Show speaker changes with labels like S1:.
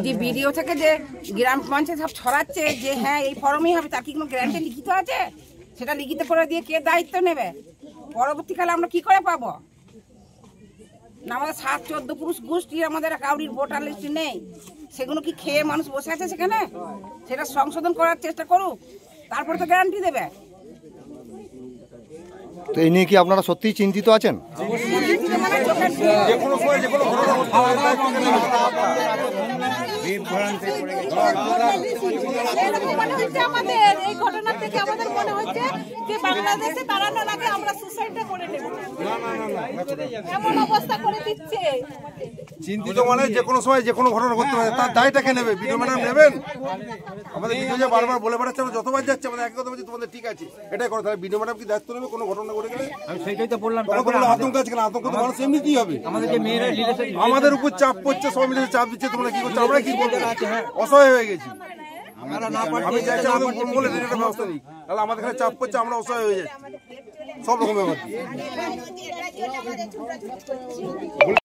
S1: যে ভিডিও থেকে যে গ্রাম পঞ্চায়েত সব ছড়াচ্ছে যে হ্যাঁ এই ফর্মই হবে, তার কি কোনো গ্যারান্টি লিখিত আছে? সেটা লিখিত করে দিয়ে কে দায়িত্ব নেবে? পরবর্তীকালে আমরা কি করে পাবো? না আমাদের 7-14 পুরুষ গোষ্ঠী আমাদের কাউরির ভোটার লিস্ট নেই, সেগুলো কি খেয়ে মানুষ বসে আছে সেখানে? সেটা সংশোধন করার চেষ্টা করুক, তারপরে তো গ্যারান্টি দেবে।
S2: তো এই নিয়ে কি আপনারা সত্যিই চিন্তিত আছেন?
S3: আমাদের এই ঘটনা থেকে আমাদের মনে হচ্ছে যে বাংলাদেশে তাড়ানোর আগে আমরা সুসাইডটা করে নেব, এমন অবস্থা করে দিচ্ছে।
S4: চিন্তিত মানে যে কোনো সময় যে কোনো ঘটনা ঘটতে পারে, তার দায়টাকে নেবে। বিডিও ম্যাডাম নেবেন? আমাদের বিডিও যে বারবার বলে বেড়াচ্ছে, আমরা যতবার যাচ্ছে আমাদের একই কথা বলছি তোমাদের ঠিক আছে, এটাই করে। তাহলে বিডিও ম্যাডাম কি দায়িত্ব নেবে কোনো ঘটনা ঘটে গেলে?
S5: আমি সেটাই তো বললাম।
S4: আতঙ্ক আছে কেন? আতঙ্ক তো মানুষ এমনি কি হবে?
S5: আমাদের যে মেয়েরা
S4: আমাদের উপর চাপ পড়ছে, সবাই মিলে চাপ দিচ্ছে, তোমরা কি করছো? আমরা কি করবো? অসহায় হয়ে গেছি। আমি চাইছি আমাদের বলে একটা ব্যবস্থা নেই, তাহলে আমাদের এখানে চাপ পড়ছে, আমরা অসহায় হয়ে যাচ্ছি সব রকম ব্যাপার।